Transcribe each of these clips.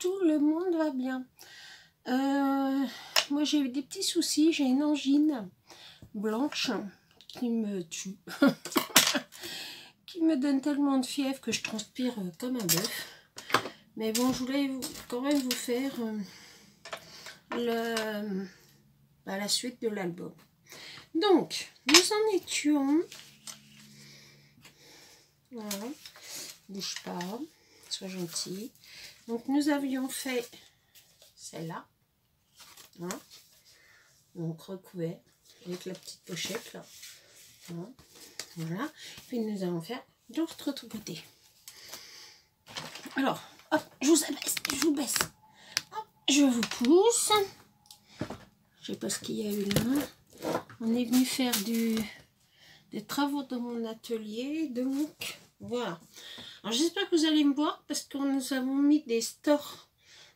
tout le monde va bien. Moi j'ai eu des petits soucis, j'ai une angine blanche qui me tue, qui me donne tellement de fièvre que je transpire comme un bœuf. Mais bon, je voulais quand même vous faire la suite de l'album. Donc, nous en étions... Voilà, bouge pas, sois gentil. Donc, nous avions fait celle-là. Hein, donc, recouvert avec la petite pochette là. Hein, voilà. Puis, nous allons faire de l'autre côté. Alors, hop, je vous baisse. Hop, je vous pousse. Je sais pas ce qu'il y a eu là. On est venu faire des travaux dans mon atelier, donc voilà. Alors j'espère que vous allez me voir parce que nous avons mis des stores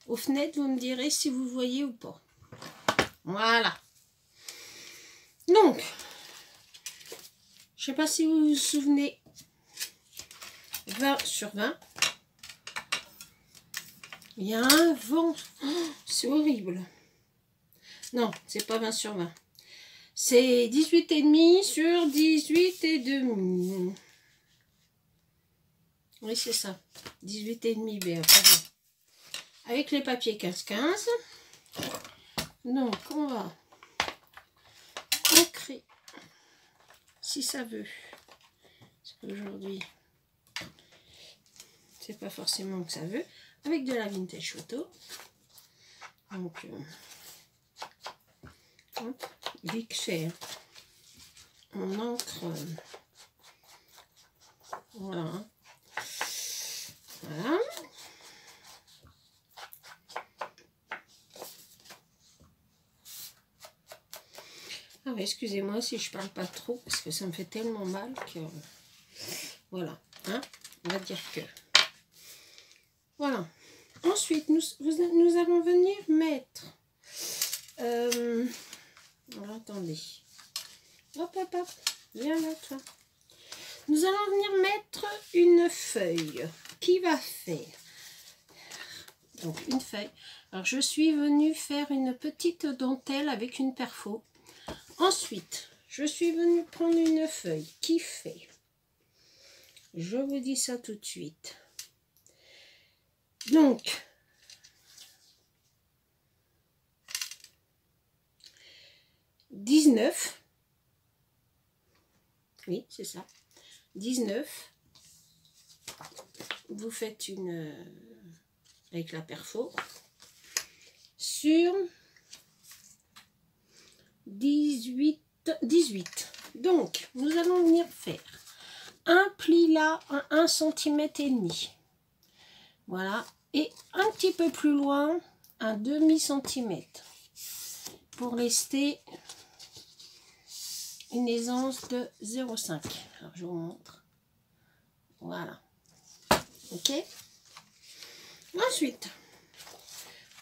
aux fenêtres. Vous me direz si vous voyez ou pas. Voilà. Donc, je sais pas si vous vous souvenez, 20 sur 20. Il y a un vent. Oh, c'est horrible. Non, c'est pas 20 sur 20. C'est 18,5 sur 18,5. Oui, c'est ça. 18,5 BA. Pardon. Avec les papiers 15-15. Donc, on va ancrer, si ça veut. Parce qu'aujourd'hui, c'est pas forcément que ça veut. Avec de la vintage photo. Donc, Vic Cher. On encre. Voilà. Voilà. Ah oui, excusez-moi si je parle pas trop parce que ça me fait tellement mal que voilà, hein, on va dire que voilà. Ensuite, nous allons venir mettre alors, attendez, hop hop hop, viens là toi. Nous allons venir mettre une feuille qui va faire donc une feuille. Alors je suis venue faire une petite dentelle avec une perfo. Ensuite, je suis venue prendre une feuille qui fait, je vous dis ça tout de suite, donc 19, oui c'est ça, 19, vous faites une, avec la perfo, sur 18. Donc, nous allons venir faire un pli là à 1,5 cm. Voilà. Et un petit peu plus loin, un demi-centimètre. Pour rester une aisance de 0,5. Alors, je vous montre. Voilà. Ok. Ensuite,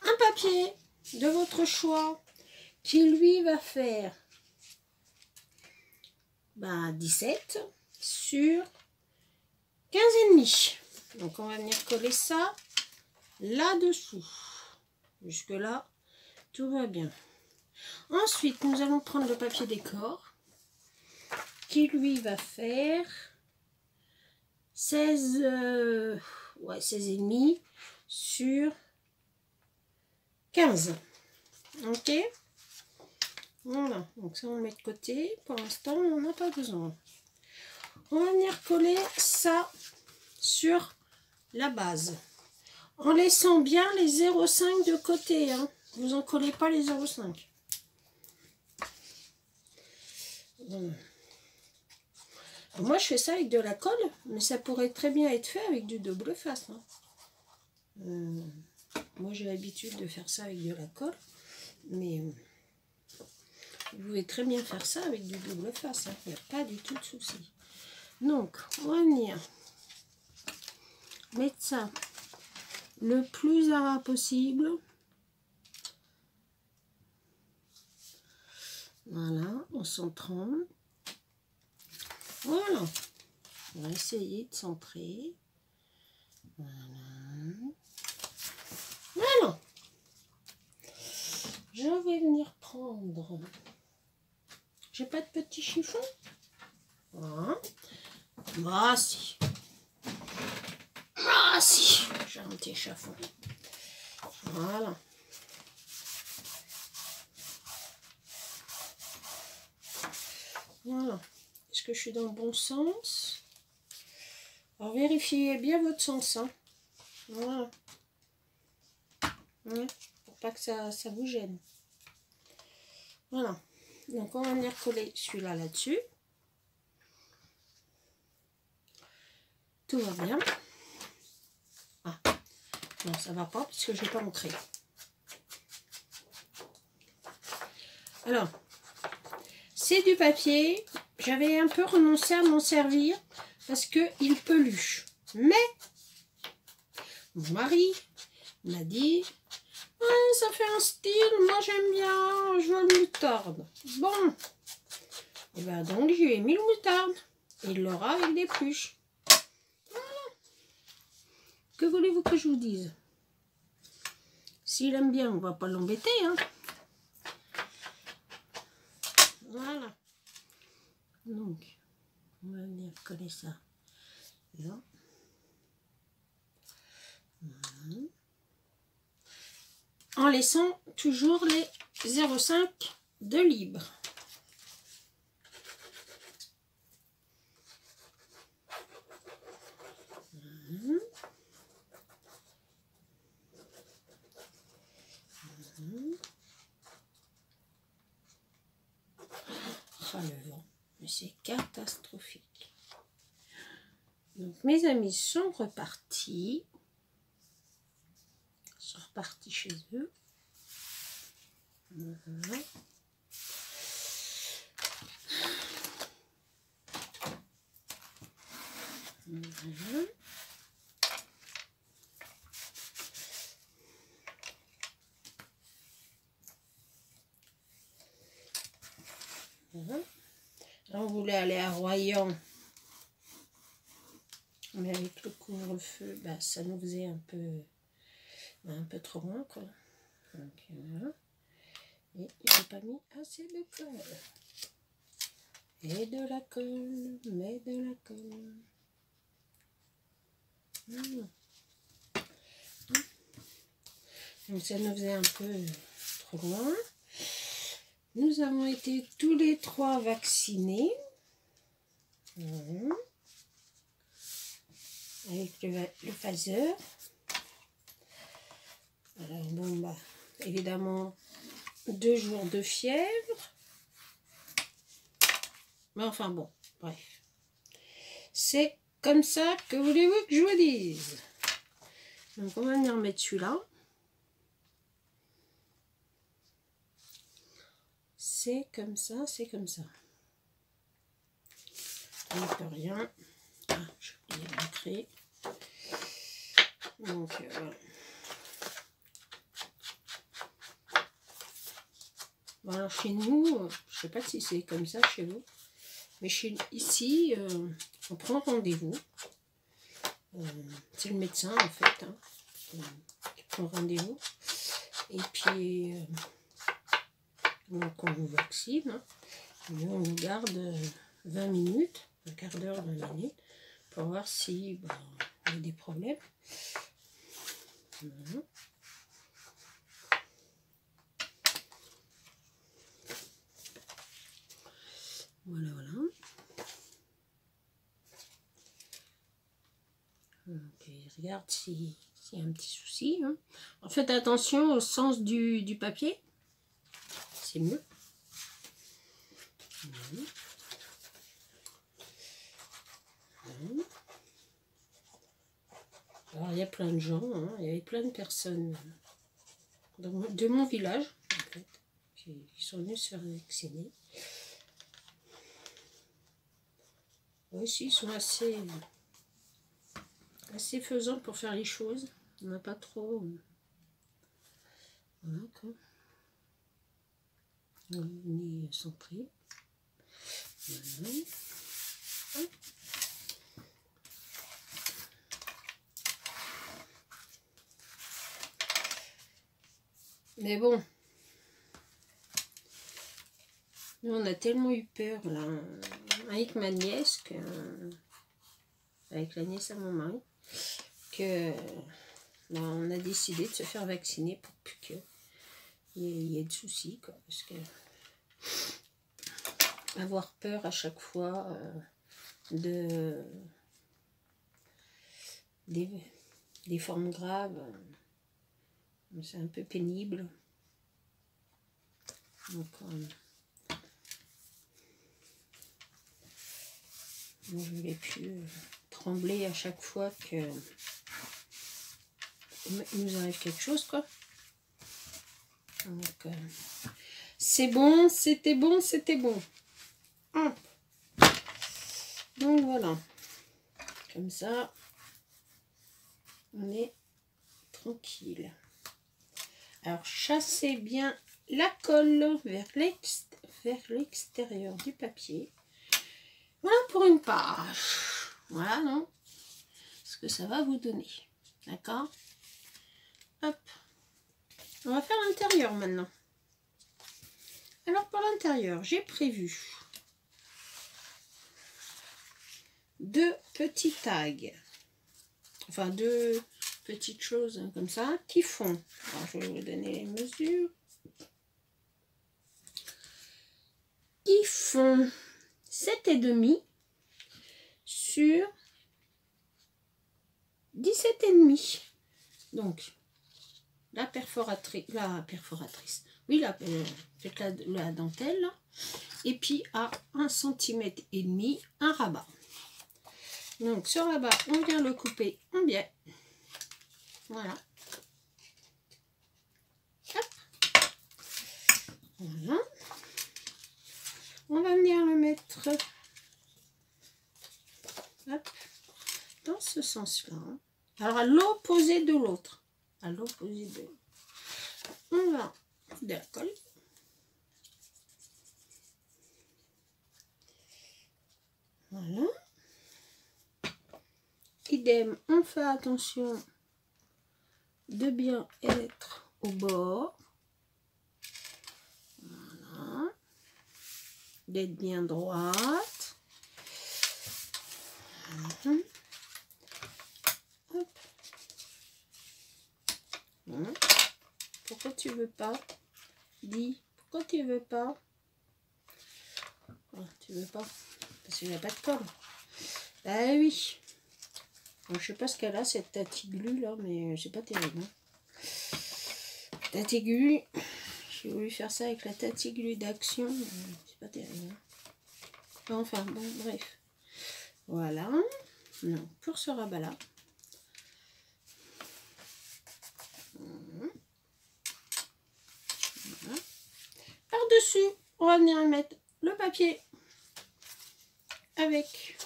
un papier de votre choix qui lui va faire 17 sur 15,5. Donc on va venir coller ça là-dessous. Jusque là, tout va bien. Ensuite, nous allons prendre le papier décor qui lui va faire 16,5 sur 15. Ok. Voilà, donc ça on le met de côté. Pour l'instant, on n'en a pas besoin. On va venir coller ça sur la base. En laissant bien les 0,5 de côté. Hein. Vous en collez pas les 0,5. Voilà. Moi, je fais ça avec de la colle, mais ça pourrait très bien être fait avec du double face. Hein. Moi, j'ai l'habitude de faire ça avec de la colle, mais... vous pouvez très bien faire ça avec du double face, il n'y a pas du tout de souci. Donc, on va venir mettre ça le plus à ras possible. Voilà, en centrant. Voilà. On va essayer de centrer. Voilà. J'ai pas de petit chiffon. Voilà. Ah si. Ah si. J'ai un petit chiffon. Voilà. Voilà. Est-ce que je suis dans le bon sens? Alors vérifiez bien votre sens. Hein. Voilà. Ouais, pour pas que ça vous gêne. Voilà. Donc on va venir coller celui-là là-dessus. Tout va bien. Ah, non, ça va pas parce que j'ai pas mon crayon. Alors, c'est du papier. J'avais un peu renoncé à m'en servir parce que il peluche. Mais mon mari m'a dit, ouais, ça fait un style, moi j'aime bien, je veux le moutarde. Bon, et bien donc je lui ai mis le moutarde. Et il l'aura avec des pluches. Voilà. Que voulez-vous que je vous dise? S'il aime bien, on va pas l'embêter. Hein. Voilà. Donc, on va venir coller ça là. Voilà. En laissant toujours les 0,5 de libre. Voilà. Ah, le vent, mais c'est catastrophique. Donc mes amis sont repartis. Ils sont repartis chez eux. Voilà. Voilà. Voilà. Là, on voulait aller à Royan, mais avec le couvre-feu, bah, ça nous faisait un peu trop loin, quoi. Donc voilà. Et j'ai pas mis assez de colle. Et de la colle, mais de la colle. Voilà. Donc ça nous faisait un peu trop loin. Nous avons été tous les trois vaccinés. Voilà. Avec le Pfizer. Alors bon, bah, évidemment, 2 jours de fièvre. Mais enfin bon, bref. C'est comme ça, que voulez-vous que je vous dise? Donc on va venir mettre celui-là. C'est comme ça, c'est comme ça. On ne peut rien. Ah, j'ai oublié de montrer. Donc voilà. Alors chez nous, je sais pas si c'est comme ça chez vous, mais ici, on prend rendez-vous. C'est le médecin en fait hein, qui prend rendez-vous. Et puis, donc on vous vaccine. Hein, et on vous garde 20 minutes, un quart d'heure, 20 minutes, pour voir si bah, il y a des problèmes. Voilà. Voilà, voilà. Donc, regarde s'il y a un petit souci. Hein. En fait, attention au sens du papier. C'est mieux. Voilà. Voilà. Alors, il y a plein de gens, hein. Il y avait plein de personnes de mon village, en fait, qui sont venus se faire vacciner. Aussi, ils sont assez faisants pour faire les choses. On n'a pas trop... Voilà, quoi. On est centré. Voilà. Mais bon, Nous, on a tellement eu peur, là, avec ma nièce, que, avec la nièce à mon mari, que ben, on a décidé de se faire vacciner pour plus qu'il y ait de soucis, quoi, parce que avoir peur à chaque fois des formes graves, c'est un peu pénible. Donc, je ne voulais plus trembler à chaque fois que il nous arrive quelque chose, quoi. Donc, c'est bon, c'était bon, c'était bon. Donc voilà, comme ça, on est tranquille. Alors, chassez bien la colle vers l'extérieur du papier. Voilà pour une page. Voilà, non? Ce que ça va vous donner. D'accord? Hop. On va faire l'intérieur maintenant. Alors, pour l'intérieur, j'ai prévu 2 petits tags. Enfin, 2 petites choses comme ça qui font. Alors, je vais vous donner les mesures. Qui font 7,5 sur 17,5. Donc, la perforatrice, oui, la dentelle, là. Et puis à 1,5 cm, un rabat. Donc, ce rabat, on vient le couper en biais. Voilà. Hop. Voilà. On va venir le mettre hop, dans ce sens-là. Alors, à l'opposé de l'autre. À l'opposé de l'autre. On va de la colle. Voilà. Idem, on fait attention de bien être au bord. Voilà. D'être bien droite. Voilà. Hop. Voilà. Pourquoi tu veux pas? Dis, pourquoi tu veux pas? Oh, tu veux pas? Parce qu'il n'y a pas de colle. Ah oui. Bon, je sais pas ce qu'elle a, cette tatiglu là, mais c'est pas terrible. Hein. Tatiglu, j'ai voulu faire ça avec la tatiglu d'Action, c'est pas terrible. Hein. Enfin, bon, bref. Voilà. Non, pour ce rabat là. Voilà. Par-dessus, on va venir mettre le papier avec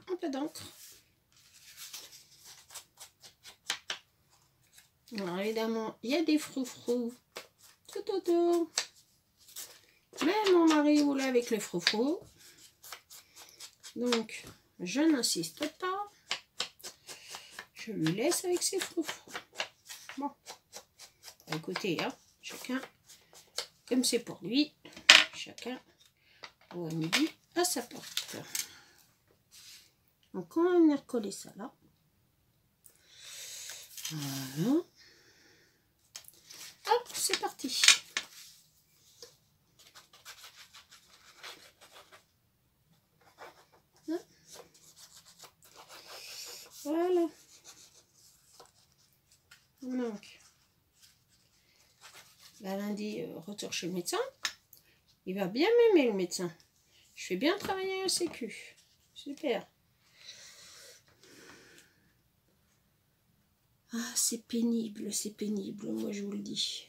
un peu d'encre. Alors évidemment, il y a des froufrous tout autour. Mais mon mari voulait avec les froufrous. Donc, je n'insiste pas. Je lui laisse avec ses froufrous. Bon, écoutez, hein, chacun, comme c'est pour lui, chacun au midi à sa porte. Donc, on va venir coller ça là. Voilà. Hop, c'est parti. Voilà. Donc, bah, lundi, retour chez le médecin. Il va bien m'aimer, le médecin. Je fais bien travailler la sécu. Super. Ah, c'est pénible, moi je vous le dis.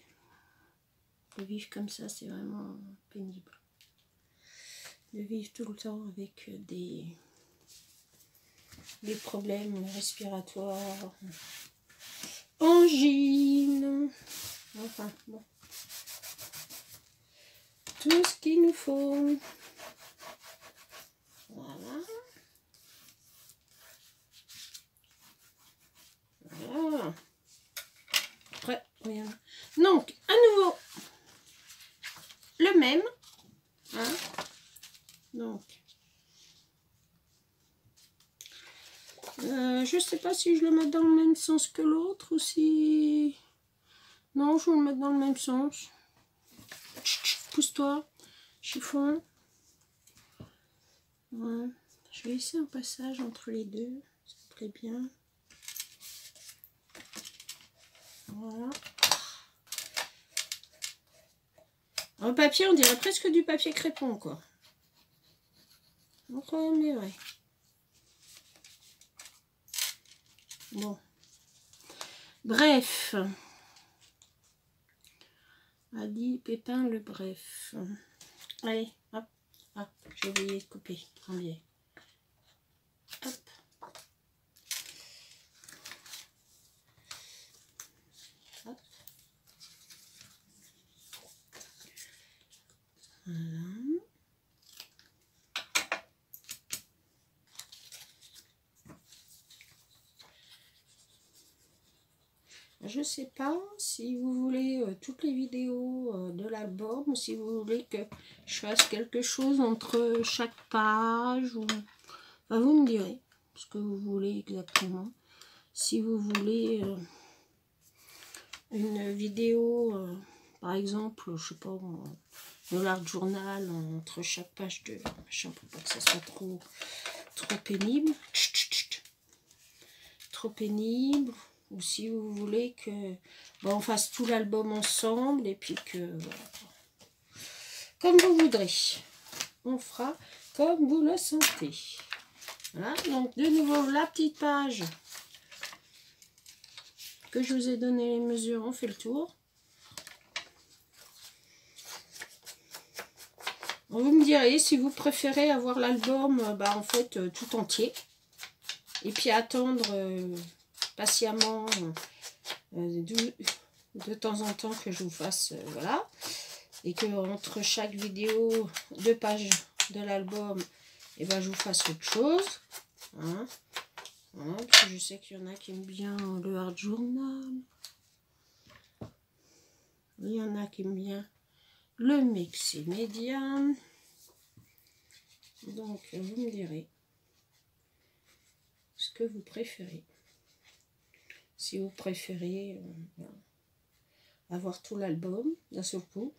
De vivre comme ça, c'est vraiment pénible. De vivre tout le temps avec des problèmes respiratoires, angines, enfin bon. Tout ce qu'il nous faut. Voilà. Donc, je sais pas si je le mets dans le même sens que l'autre ou si... Non, je vais le mettre dans le même sens. Pousse-toi, chiffon. Ouais. Je vais laisser un passage entre les deux, ça me plaît bien. Voilà. Le papier, on dirait presque du papier crépon, quoi. Incroyable, mais vrai. Bon. Bref. A dit Pépin le bref. Allez, hop. Ah, j'ai oublié de couper. En biais. Hop. Hop. Voilà. Je sais pas si vous voulez toutes les vidéos de l'album ou si vous voulez que je fasse quelque chose entre chaque page. Ou... Enfin, vous me direz ce que vous voulez exactement. Si vous voulez une vidéo, par exemple, je sais pas, de l'art journal entre chaque page de machin pour pas que ça soit trop pénible. Trop pénible. Ou si vous voulez que on fasse tout l'album ensemble et puis que voilà. Comme vous voudrez. On fera comme vous le sentez. Voilà, donc de nouveau la petite page que je vous ai donné les mesures, on fait le tour. Vous me direz si vous préférez avoir l'album en fait tout entier et puis attendre patiemment de temps en temps que je vous fasse voilà, et que entre chaque vidéo 2 pages de l'album et je vous fasse autre chose, hein. Voilà, parce que je sais qu'il y en a qui aiment bien le art journal, il y en a qui aiment bien le Maxi Média, donc vous me direz ce que vous préférez. Si vous préférez avoir tout l'album d'un seul coup,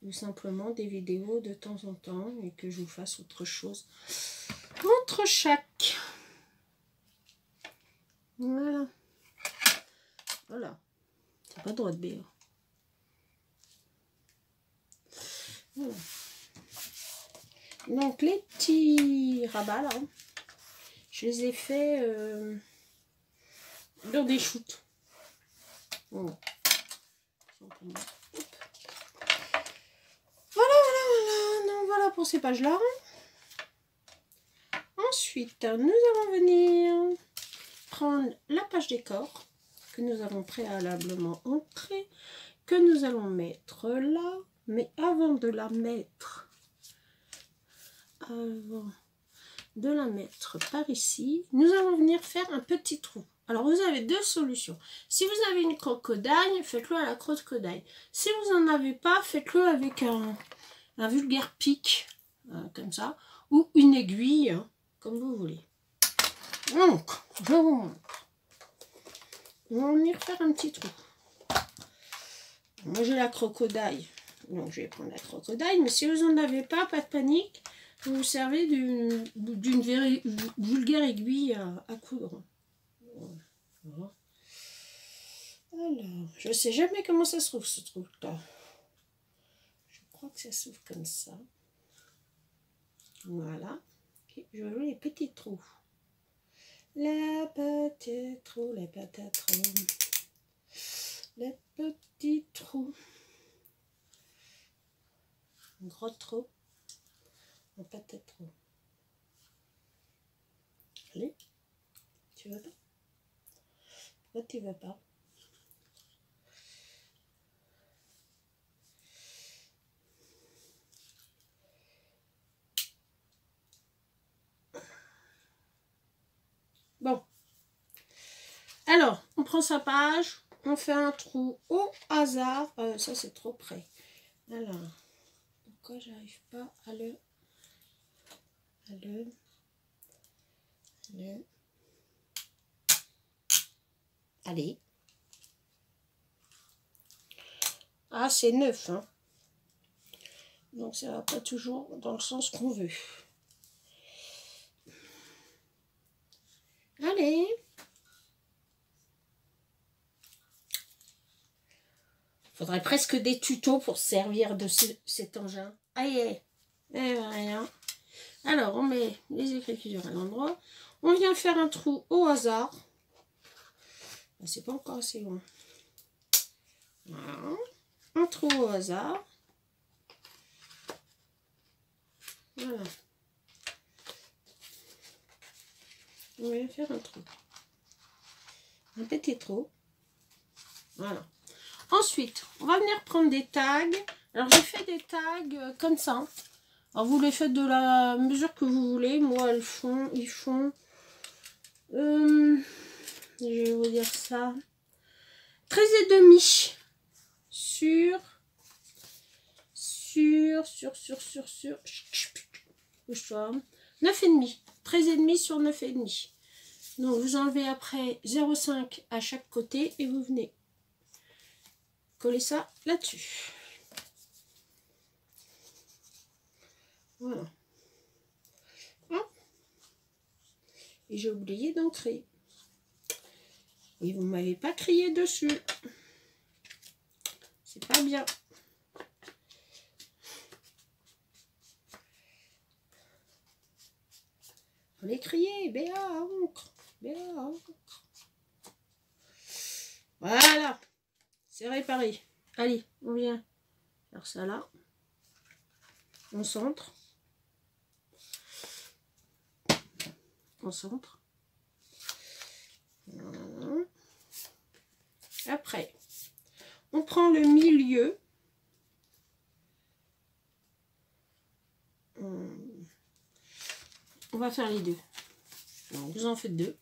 ou simplement des vidéos de temps en temps et que je vous fasse autre chose entre chaque. Voilà. Voilà. C'est pas droit de B. Voilà. Donc les petits rabats là, je les ai faits dans des shoots. Voilà. Voilà. Donc voilà pour ces pages-là. Ensuite, nous allons venir prendre la page décor que nous avons préalablement ancrée, que nous allons mettre là. Mais avant de la mettre, par ici, nous allons venir faire un petit trou. Alors vous avez 2 solutions. Si vous avez une crocodile, faites-le à la crocodile. Si vous n'en avez pas, faites-le avec un vulgaire pic, comme ça, ou une aiguille, hein, comme vous voulez. Donc, je vous montre. On va venir faire un petit trou. Moi j'ai la crocodile, donc je vais prendre la crocodile, mais si vous n'en avez pas, pas de panique, vous vous servez d'une vulgaire aiguille à coudre. Voilà. Alors, je ne sais jamais comment ça se trouve ce truc-là. Je crois que ça s'ouvre comme ça. Voilà. Et je veux les petits trous. Les petits trous, les petits trous. Les petits trous. Un gros trou. Un petit trou. Allez. Tu veux pas? Pourquoi tu veux pas? Bon. Alors, on prend sa page. On fait un trou au hasard. Ça, c'est trop près. Alors, pourquoi j'arrive pas à le... Allez. Ah, c'est neuf, hein. Donc ça va pas toujours dans le sens qu'on veut. Allez. Faudrait presque des tutos pour se servir de cet engin. Aïe, rien. Alors, on met les écritures à l'endroit. On vient faire un trou au hasard. C'est pas encore assez loin. Voilà. Un trou au hasard. Voilà. On vient faire un trou. Un petit trou. Voilà. Ensuite, on va venir prendre des tags. Alors, j'ai fait des tags comme ça. Alors, vous les faites de la mesure que vous voulez. Moi, ils font... je vais vous dire ça. 13,5 sur 9,5. 13,5 sur 9,5. Donc, vous enlevez après 0,5 à chaque côté et vous venez coller ça là-dessus. Voilà. Et j'ai oublié d'entrer. Et vous ne m'avez pas crié dessus. C'est pas bien. Faut les crier. Béa, encre. Béa, encre. Voilà. C'est réparé. Allez, on vient faire ça là. On centre. On centre. Voilà. Après, on prend le milieu. On va faire les deux. Donc, vous en faites deux.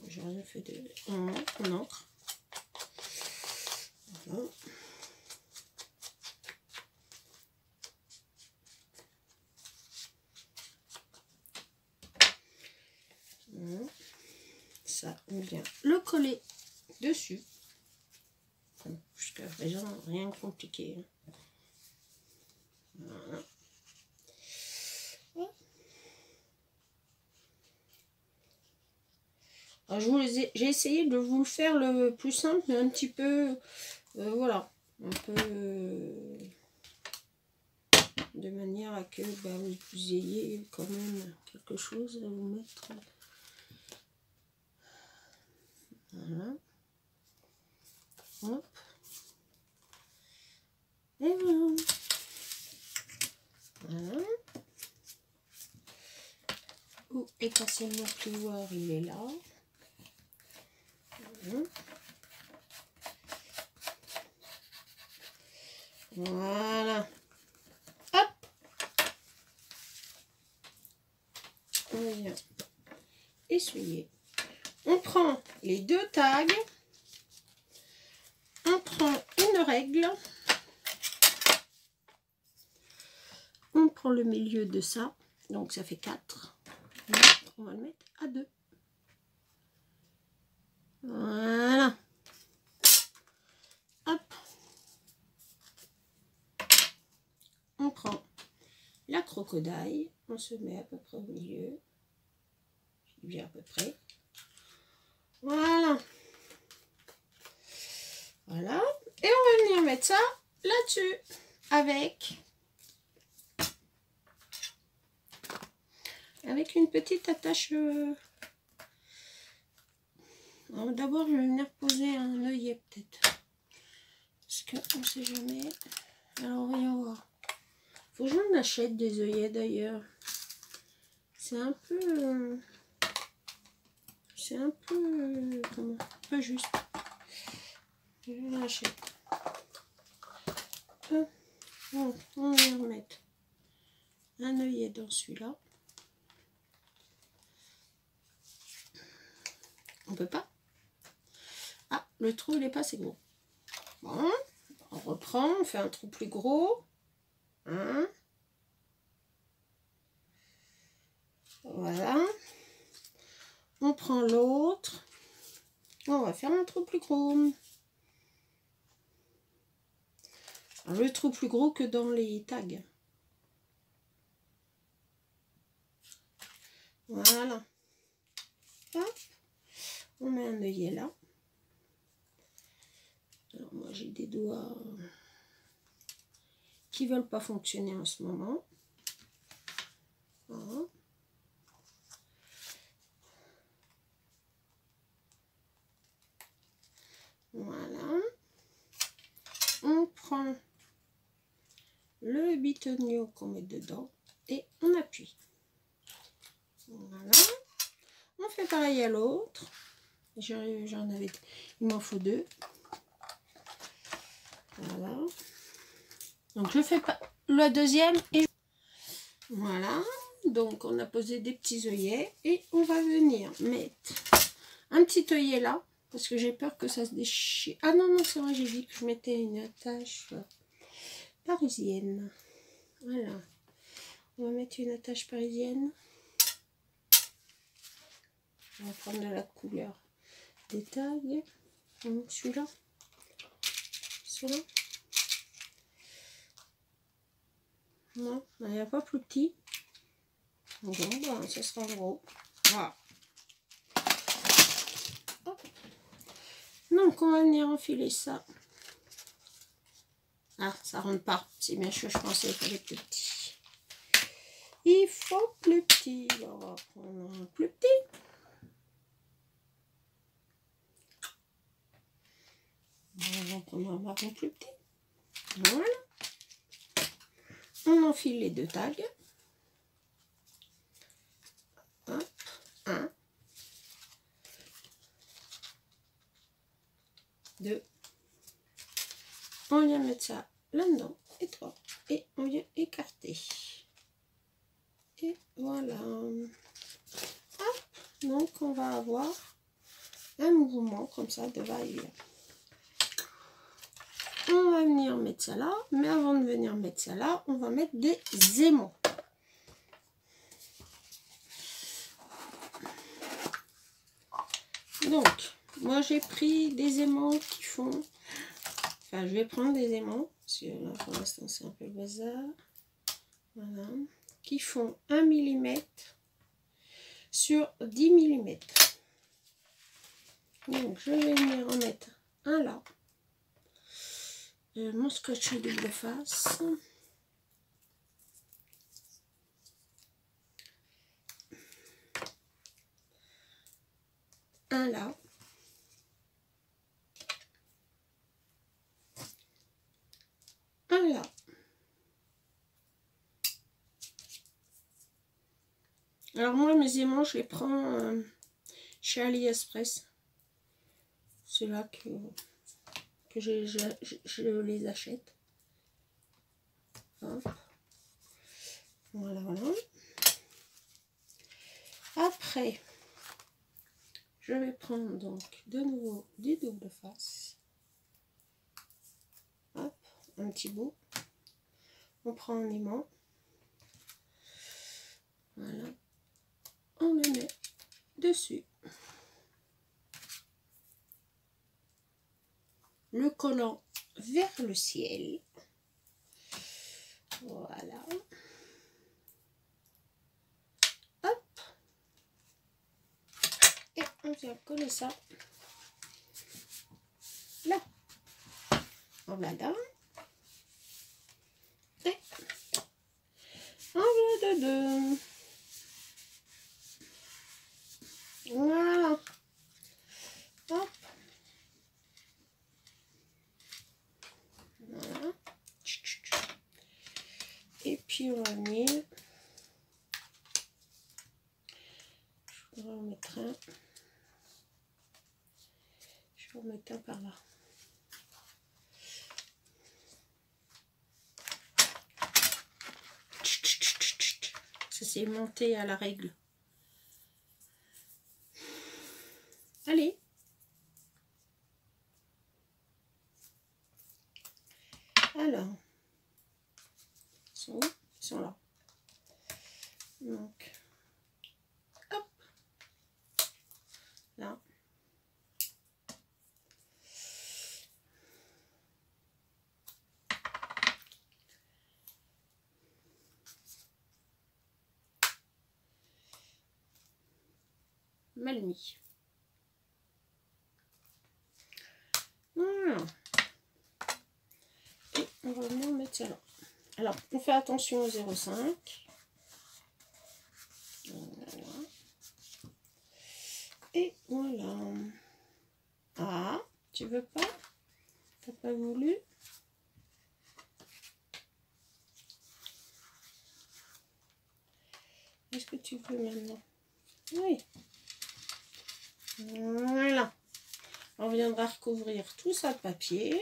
J'en ai fait deux. On encre. Voilà. Ça, on vient le coller dessus. Jusqu'à présent, rien de compliqué. Voilà. Alors, j'ai essayé de vous le faire le plus simple, mais un petit peu, voilà, un peu de manière à que vous ayez quand même quelque chose à vous mettre. Voilà. Hop. Et voilà. Voilà. Où est passé mon plioir? Il est là. Voilà. Hop. On vient essuyer. On prend les deux tags. On prend une règle. On prend le milieu de ça. Donc ça fait 4. On va le mettre à 2. Voilà. Hop. On prend la crocodile. On se met à peu près au milieu. Je dis bien à peu près. Voilà. Voilà. Et on va venir mettre ça là-dessus. Avec une petite attache. D'abord, je vais venir poser un œillet peut-être. Parce qu'on ne sait jamais. Alors, voyons voir. Faut que j'en achète des œillets d'ailleurs. C'est un peu... comment, pas juste. Je l'achète. On va remettre un œillet dans celui-là. On peut pas. Ah, le trou il est pas assez gros. Bon, on reprend, on fait un trou plus gros. 1, Voilà. On prend l'autre. On va faire un trou plus gros. Alors, le trou plus gros que dans les tags. Voilà. Hop. On met un œillet là. Alors moi j'ai des doigts qui veulent pas fonctionner en ce moment. Voilà. Voilà. On prend le bitonio qu'on met dedans et on appuie. Voilà. On fait pareil à l'autre. J'en avais, il m'en faut 2. Voilà. Donc je fais pas le deuxième et voilà. Donc on a posé des petits œillets et on va venir mettre un petit œillet là parce que j'ai peur que ça se déchire. Ah non, non, c'est vrai, j'ai dit que je mettais une attache parisienne. Voilà. On va mettre une attache parisienne. On va prendre de la couleur des tags. Celui-là. Celui-là. Non, il n'y a pas plus petit. Bon, ben, ça sera gros. Voilà. Hop. Donc, on va venir enfiler ça. Ah, ça rentre pas. C'est bien sûr, je pensais qu'il fallait plus petit. Il faut plus petit. On va prendre un plus petit. On va prendre un marron plus petit. Voilà. On enfile les 2 tags. Hop. 1. 2. On vient mettre ça là-dedans. Et 3. Et on vient écarter. Et voilà. Hop. Donc on va avoir un mouvement comme ça de va-et-vient. On va venir mettre ça là. Mais avant de venir mettre ça là, on va mettre des aimants. Donc, moi j'ai pris des aimants qui font... Enfin, je vais prendre des aimants, parce que là pour l'instant c'est un peu le bazar. Voilà. Qui font 1 mm sur 10 mm. Donc, je vais venir en mettre un là. Mon scotch double face. Un là. Un là. Alors moi mes aimants je les prends chez AliExpress. C'est là que je les achète. Hop. Voilà, voilà. Après, je vais prendre donc de nouveau du double face. Hop, un petit bout. On prend un aimant. Voilà. On le met dessus. Le collant vers le ciel. Voilà. Hop. Et on vient coller ça là. Voilà. Et on vient de deux. Voilà. Hop. Voilà. Et puis on va venir. Je vais en mettre un. Je vais en mettre un par là. Ça s'est monté à la règle. Allez. Alors. Ils sont où? Ils sont là. Donc. mal mis. Voilà. Et on va venir mettre ça là. Alors, on fait attention au 0,5. Voilà. Et voilà. Ah, tu veux pas? T'as pas voulu? Est-ce que tu veux maintenant? Oui. Voilà. On viendra recouvrir tout ça de papier.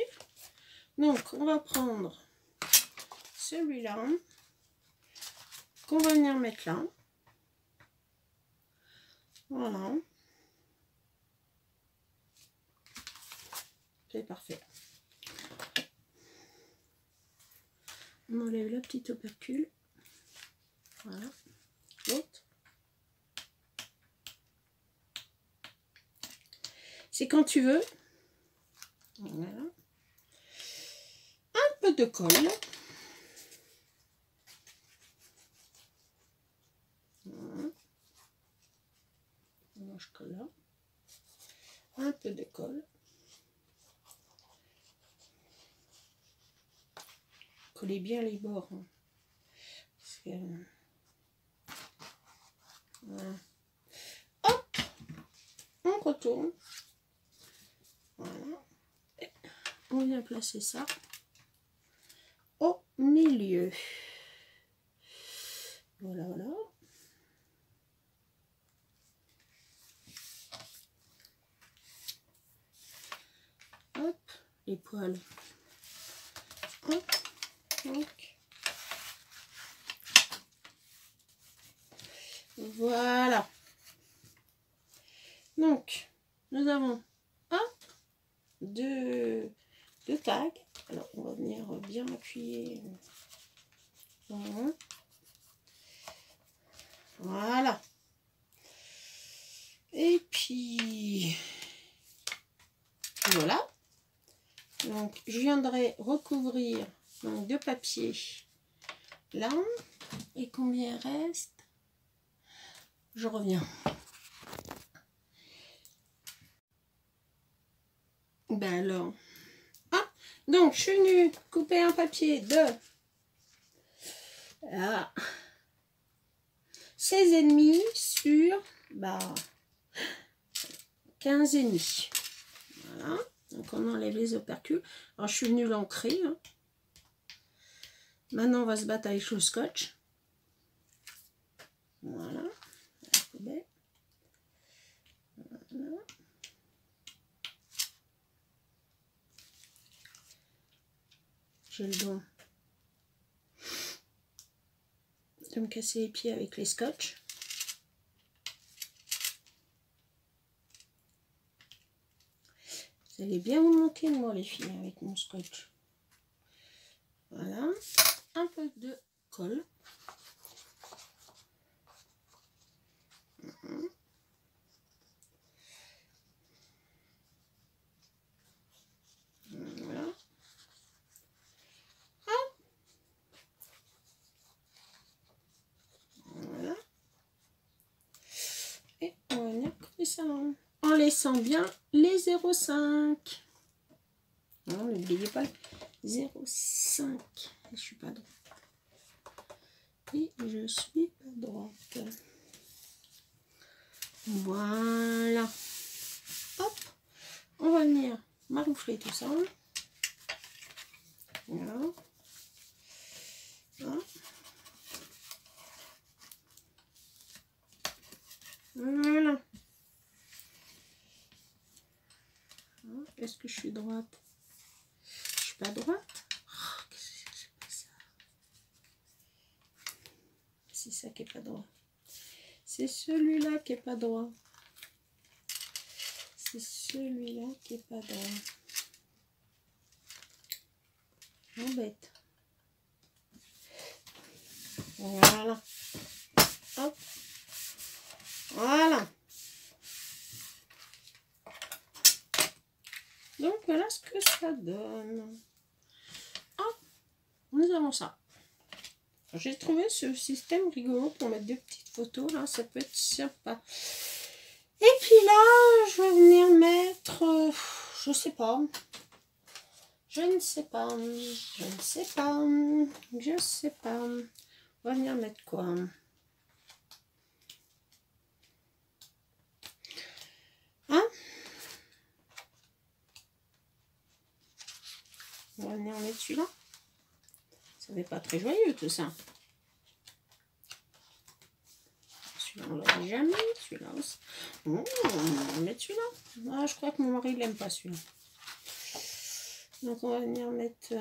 Donc, on va prendre celui-là qu'on va venir mettre là. Voilà. C'est parfait. On enlève la petite opercule. Voilà. L'autre. C'est quand tu veux. Voilà. Un peu de colle. Voilà. Je colle là. Un peu de colle. Collez bien les bords. Hein. Parce que, voilà. Hop, on retourne. Voilà. Et on vient placer ça au milieu. Voilà, voilà. Hop, les poils. Hop, donc. Voilà. Donc, nous avons deux tags. Alors, on va venir bien appuyer. Voilà. Voilà. Et puis, voilà. Donc, je viendrai recouvrir donc, de papier là. Et combien il reste? Je reviens. Ben alors. Ah, donc, je suis venue couper un papier de 16,5 sur 15,5. Voilà. Donc, on enlève les opercules. Alors, je suis venue l'ancrer. Hein. Maintenant, on va se battre avec le scotch. Voilà. La poubelle. Voilà. J'ai le don de me casser les pieds avec les scotch. Vous allez bien vous moquer de moi les filles avec mon scotch. Voilà. Un peu de colle. Voilà. Voilà. Et on va venir couper ça en laissant bien les 0,5. N'oubliez pas le 0,5. Je suis pas droite. Et je suis pas droite. Voilà. Hop. On va venir maroufler tout ça. Voilà. Voilà. Est-ce que je suis droite? Je suis pas droite. Oh, qu'est-ce que c'est pas ça? C'est ça qui est pas droit. C'est celui-là qui est pas droit. C'est celui-là qui est pas droit. Embête. Voilà. Hop. Voilà. Donc voilà ce que ça donne. Hop. Nous avons ça. J'ai trouvé ce système rigolo pour mettre des petites photos là, ça peut être sympa. Et puis là, je vais venir mettre, je sais pas. Je ne sais pas. Je ne sais pas. Je sais pas. On va venir mettre quoi? Hein? On va venir mettre celui-là. Ça n'est pas très joyeux tout ça. Celui-là, on l'a déjà mis. Celui-là aussi. Oh, on va mettre celui-là. Ah, je crois que mon mari il n'aime pas celui-là. Donc on va venir mettre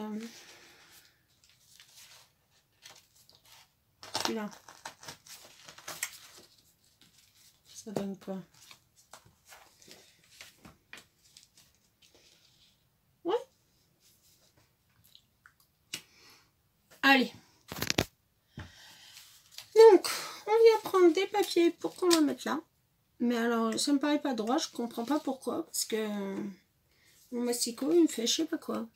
celui-là. Ça donne quoi? Ouais. Allez. Donc, on vient prendre des papiers pour qu'on va mettre là. Mais alors, ça me paraît pas droit. Je comprends pas pourquoi. Parce que mon mastico, il me fait je sais pas quoi.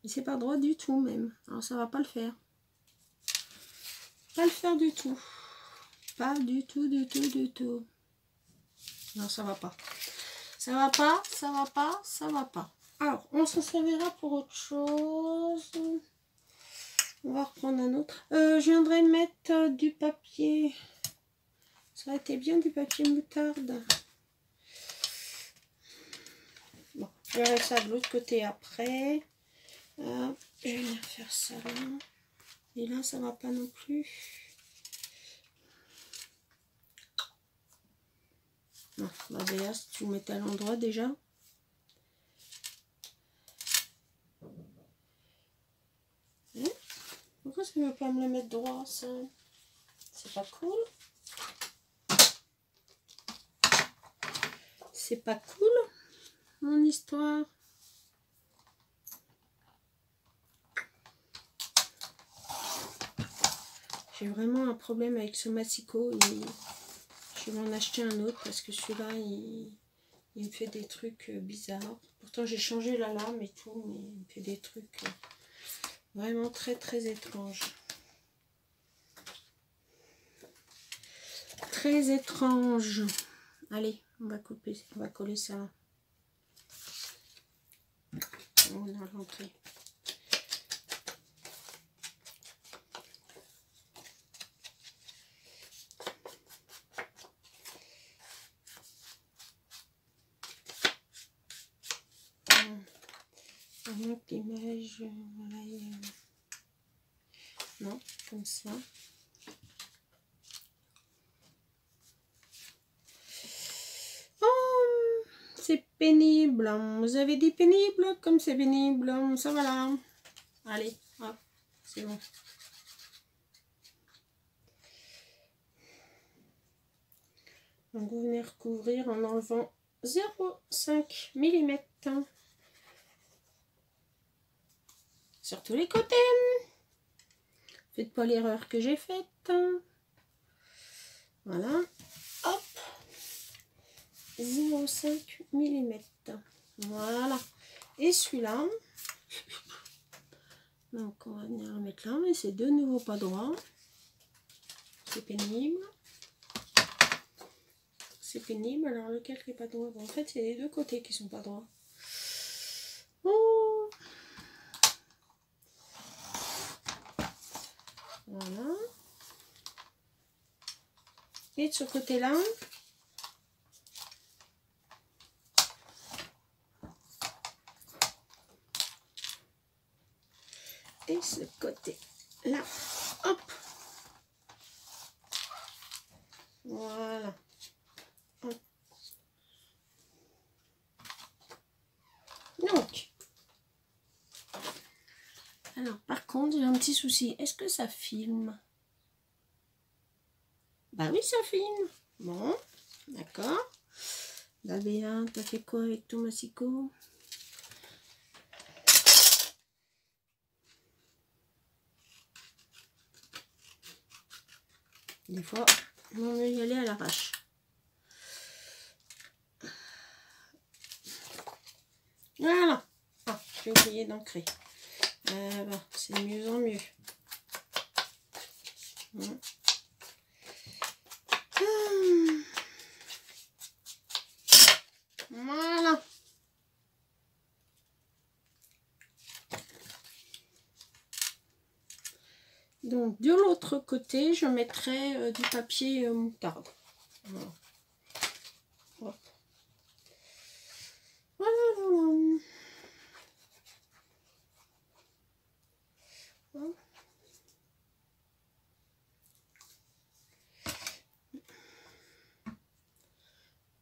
Et c'est pas droit du tout même. Alors ça va pas le faire. Pas le faire du tout. Pas du tout, du tout, du tout. Non, ça va pas. Ça va pas, ça va pas, ça va pas. Alors, on s'en servira pour autre chose. On va reprendre un autre. Je viendrai mettre du papier. Ça aurait été bien du papier moutarde. Bon, je verrai ça de l'autre côté après. Je vais venir faire ça là. Et là, ça va pas non plus. Non, bah déjà, si tu le mets à l'endroit déjà. Hein? Pourquoi ça ne veut pas me le mettre droit, ça? C'est pas cool. C'est pas cool, mon histoire. J'ai vraiment un problème avec ce massicot. Je vais en acheter un autre parce que celui-là, il me fait des trucs bizarres. Pourtant, j'ai changé la lame et tout, mais il me fait des trucs vraiment très, très étranges. Très étrange. Allez, on va couper, on va coller ça. On a l'entrée. L'image, voilà, non, comme ça. Oh, c'est pénible. Vous avez dit pénible, comme c'est pénible. Ça va là. Allez, hop, c'est bon. Donc vous venez recouvrir en enlevant 0,5 mm sur tous les côtés. Faites pas l'erreur que j'ai faite. Voilà, hop, 0,5 mm. Voilà. Et celui-là, donc on va venir le mettre là, mais c'est de nouveau pas droit. C'est pénible. C'est pénible. Alors lequel qui est pas droit? Bon, en fait, c'est les deux côtés qui sont pas droits. Oh. Voilà. Et de ce côté-là, et ce côté-là, hop. Voilà. Hop. Donc, alors par contre, j'ai un petit souci. Est-ce que ça filme? Bah oui, ça filme. Bon, d'accord. La Béa, t'as fait quoi avec ton massicot? Des fois, on va y aller à l'arrache. Voilà. Ah, j'ai oublié d'ancrer. Bon, c'est de mieux en mieux. Donc de l'autre côté, je mettrai du papier moutarde. Voilà. Hop. Voilà.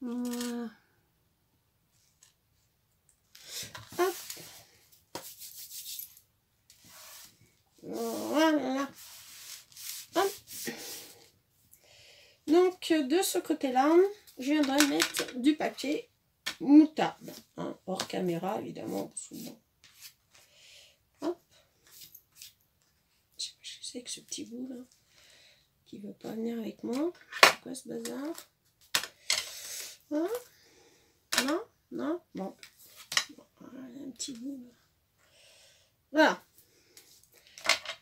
Voilà. Hop. Voilà. Hop. Donc de ce côté-là, je viendrai mettre du papier moutarde, hein, hors caméra évidemment. Souvent. Hop. Je sais pas ce que c'est que ce petit bout là qui veut pas venir avec moi. C'est quoi ce bazar? Hein? Non, non, bon. Voilà, un petit bout là. Voilà.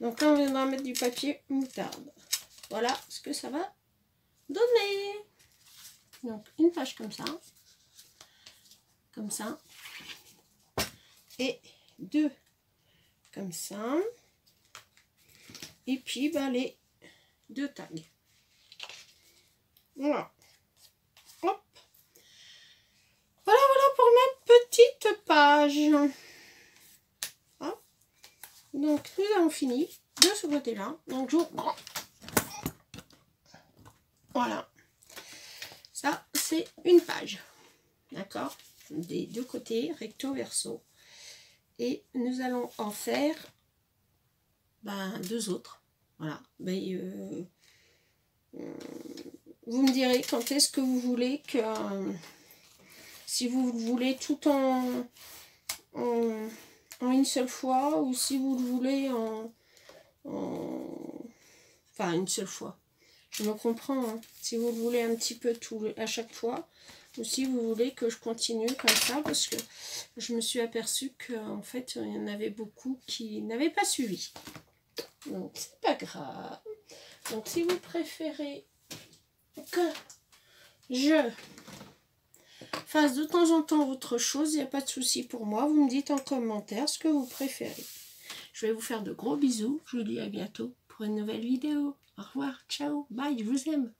Donc là on viendra mettre du papier moutarde. Voilà ce que ça va donner. Donc une page comme ça, et deux comme ça, et puis bah, les deux tags. Voilà. Hop. Voilà pour ma petite page. Hop. Donc nous avons fini de ce côté-là. Donc je reprends. Voilà. Ça c'est une page. D'accord? Des deux côtés, recto verso. Et nous allons en faire deux autres. Voilà. Vous me direz quand est-ce que vous voulez que... si vous voulez tout en une seule fois, ou si vous le voulez enfin une seule fois. Je me comprends. Hein. Si vous le voulez un petit peu tout à chaque fois, ou si vous voulez que je continue comme ça, parce que je me suis aperçue qu'en fait, il y en avait beaucoup qui n'avaient pas suivi. Donc, c'est pas grave. Donc, si vous préférez que je fasse de temps en temps autre chose, il n'y a pas de souci pour moi. Vous me dites en commentaire ce que vous préférez. Je vais vous faire de gros bisous. Je vous dis à bientôt pour une nouvelle vidéo. Au revoir, ciao, bye, je vous aime.